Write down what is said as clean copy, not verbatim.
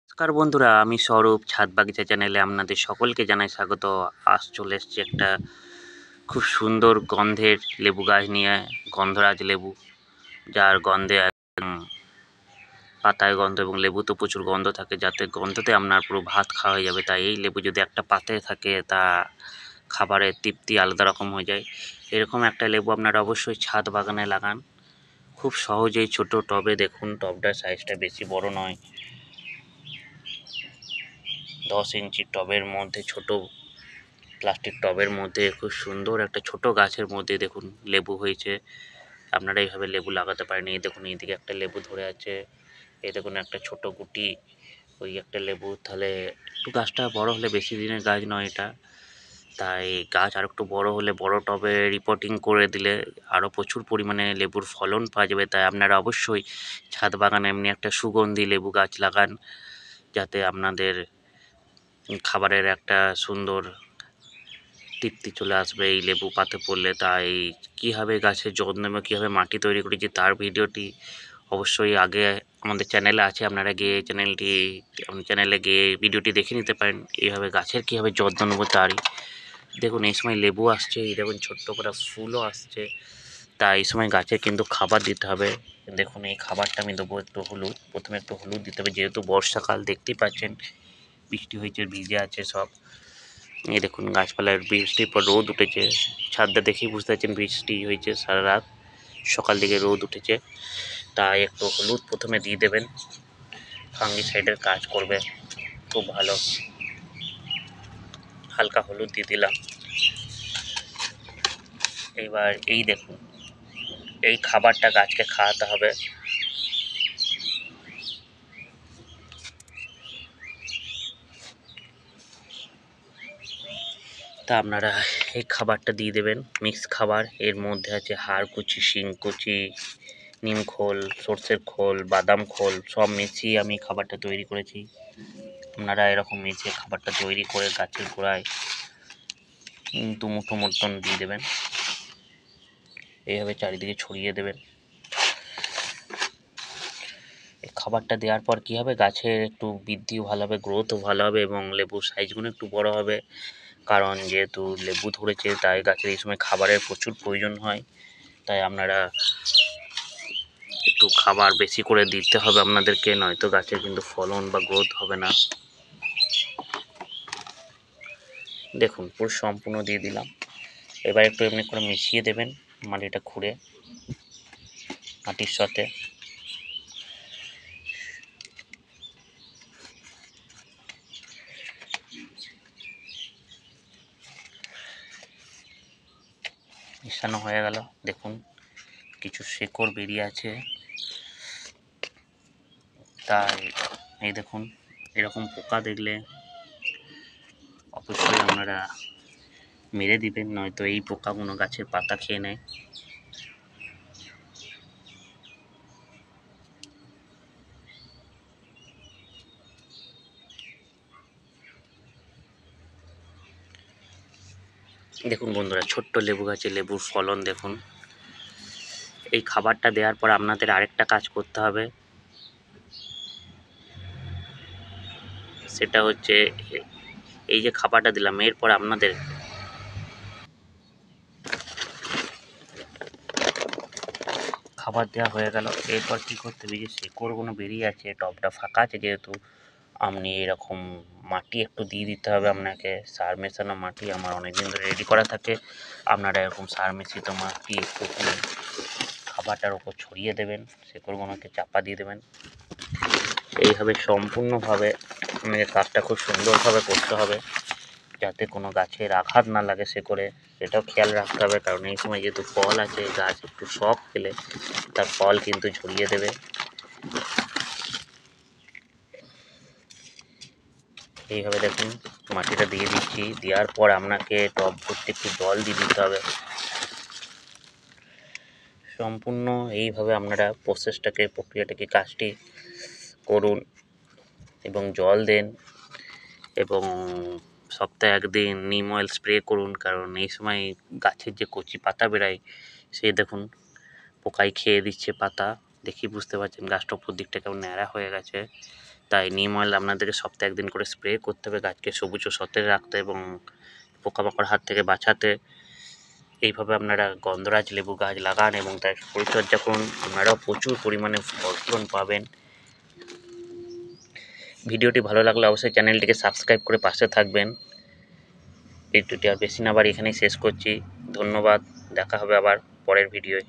নমস্কার বন্ধুরা, আমি স্বরূপ ছাদ বাগিচা চ্যানেলে আপনাদের সকলকে জানাই স্বাগত। আজ চলে এসেছি একটা খুব সুন্দর গন্ধের লেবু গাছ নিয়ে, গন্ধরাজ লেবু, যার গন্ধে একদম পাতায় গন্ধ এবং লেবুতে প্রচুর গন্ধ থাকে, যাতে গন্ধতে আপনার পুরো ভাত খাওয়া হয়ে যাবে। তাই এই লেবু যদি একটা পাতায় থাকে তা খাবারের তৃপ্তি আলাদা রকম হয়ে যায়। এরকম একটা লেবু আপনারা অবশ্যই ছাদ বাগানে লাগান। খুব সহজেই ছোট টবে, দেখুন টবটার সাইজটা বেশি বড় নয়, 10 ইঞ্চি টবের মধ্যে, ছোট প্লাস্টিক টবের মধ্যে খুব সুন্দর একটা ছোট গাছের মধ্যে দেখুন লেবু হয়েছে। আপনারা এইভাবে লেবু লাগাতে পারেন। এই দেখুন এইদিকে একটা লেবু ধরে আছে, এই দেখুন একটা ছোট গুটি, ওই একটা লেবু। তাহলে একটু গাছটা বড় হলে, বেশি দিনের গাছ নয় এটা, তাই গাছ আর একটু বড় হলে বড় টবে রিপোর্টিং করে দিলে আরও প্রচুর পরিমাণে লেবুর ফলন পাওয়া যাবে। তাই আপনারা অবশ্যই ছাদ বাগানে এমনি একটা সুগন্ধি লেবু গাছ লাগান, যাতে আপনাদের খাবারের একটা সুন্দর তৃপ্তি চলে আসবে এই লেবু পাতে পড়লে। তাই কীভাবে গাছের যত্ন নেব, কীভাবে মাটি তৈরি করেছি তার ভিডিওটি অবশ্যই আগে আমাদের চ্যানেলে আছে, আপনারা গিয়ে চ্যানেলে গিয়ে ভিডিওটি দেখে নিতে পারেন। এইভাবে গাছের কীভাবে যত্ন নেব তারই। দেখুন এই সময় লেবু আসছে, এই দেখুন ছোট্ট করে ফুলও আসছে, তাই এই সময় গাছের কিন্তু খাবার দিতে হবে। দেখুন এই খাবারটা আমি দেবো একটু হলুদ, প্রথমে একটু হলুদ দিতে হবে, যেহেতু বর্ষাকাল দেখতেই পাচ্ছেন, বৃষ্টি হয়েছে, ভিজে আছে সব। এই দেখুন গাছপালার, বৃষ্টির পর রোদ উঠেছে, ছাদটা দেখেই বুঝতে পারছেন বৃষ্টি হয়েছে সারা রাত, সকাল দিকে রোদ উঠেছে। তাই একটু হলুদ প্রথমে দিয়ে দেবেন, ফাঙ্গিসাইডের কাজ করবে খুব ভালো। হালকা হলুদ দিয়ে দিলাম। এইবার এই দেখুন এই খাবারটা গাছকে খাওয়াতে হবে। তা আপনারা এই খাবারটা দিয়ে দেবেন, মিক্স খাবার। এর মধ্যে আছে হাড়কুচি, শিংকুচি, নিমখোল, সর্ষের খোল, বাদাম খোল, সব মিশিয়ে আমি খাবারটা তৈরি করেছি। আপনারা এরকম মিশিয়ে খাবারটা তৈরি করে গাছের গোড়ায় দুমুঠো মতন দিয়ে দেবেন, এইভাবে চারিদিকে ছড়িয়ে দেবেন। এই খাবারটা দেওয়ার পর কী হবে, গাছের একটু বৃদ্ধিও ভালো হবে, গ্রোথও ভালো হবে এবং লেবুর সাইজগুলো একটু বড় হবে। কারণ যেহেতু লেবু ধরেছে, তাই গাছের এই সময় খাবারের প্রচুর প্রয়োজন হয়। তাই আপনারা একটু খাবার বেশি করে দিতে হবে আপনাদেরকে, নয়তো গাছের কিন্তু ফলন বা গ্রোথ হবে না। দেখুন পুরো সম্পূর্ণ দিয়ে দিলাম। এবার একটু এমনি করে মিশিয়ে দেবেন মাটিটা খুঁড়ে মাটির সাথে। মিশানো হয়ে গেল। দেখুন কিছু শেকড় বেরিয়ে আছে, তাই এই দেখুন এরকম পোকা দেখলে অবশ্যই আপনারা মেরে দিবেন, নয়তো এই পোকাগুলো গাছের পাতা খেয়ে নেয়। দেখুন বন্ধুরা, ছোট্ট লেবু গাছে লেবুর ফলন দেখুন। এই খাবারটা দেওয়ার পর আপনাদের আরেকটা কাজ করতে হবে, সেটা হচ্ছে এই যে খাবারটা দিলাম, এরপর আপনাদের খাবার দেওয়া হয়ে গেল। এরপর কী করতে হবে, যে শেকড়গুলো বেরিয়ে আছে, টবটা ফাঁকা আছে যেহেতু, আপনি এরকম মাটি একটু দিয়ে দিতে হবে আপনাকে, সার মেশানো মাটি আমার অনেকদিন ধরে রেডি করা থাকে। আপনারা এরকম সার মিশ্রিত মাটি একটু খাবারটার ওপর ছড়িয়ে দেবেন, শেকড়গুলোকে চাপা দিয়ে দেবেন। এইভাবে সম্পূর্ণভাবে আপনাকে কাজটা খুব সুন্দরভাবে করতে হবে, যাতে কোনো গাছের আঘাত না লাগে শেকড়ে, সেটাও খেয়াল রাখতে হবে। কারণ এই সময় যেহেতু ফল আছে, গাছ একটু শক পেলে তার ফল কিন্তু ঝরিয়ে দেবে। এইভাবে দেখুন মাটিটা দিয়ে দিচ্ছি, দেওয়ার পর আপনাকে টব ভর্তি একটু জল দিয়ে দিতে হবে। সম্পূর্ণ এইভাবে আপনারা প্রক্রিয়াটাকে কাজটি করুন এবং জল দেন, এবং সপ্তাহে একদিন নিম অয়েল স্প্রে করুন। কারণ এই সময় গাছের যে কচি পাতা বেরায়, সে দেখুন পোকায় খেয়ে দিচ্ছে পাতা, দেখেই বুঝতে পারছেন গাছটা উপর দিকটা কেমন ন্যাড়া হয়ে গেছে। তাই নিম অয়েল আপনাদেরকে সপ্তাহে 1 দিন করে স্প্রে করতে হবে গাছকে সবুজ ও সতেজ রাখতে এবং পোকামাকড় হাত থেকে বাঁচাতে। এইভাবে আপনারা গন্ধরাজ লেবু গাছ লাগান এবং তার পরিচর্যা করুন, আপনারাও প্রচুর পরিমাণে ফলন পাবেন। ভিডিওটি ভালো লাগলে অবশ্যই চ্যানেলটিকে সাবস্ক্রাইব করে পাশে থাকবেন। ভিডিওটি আর বেশি না বাড়িয়ে এখানেই শেষ করছি। ধন্যবাদ, দেখা হবে আবার পরের ভিডিওয়।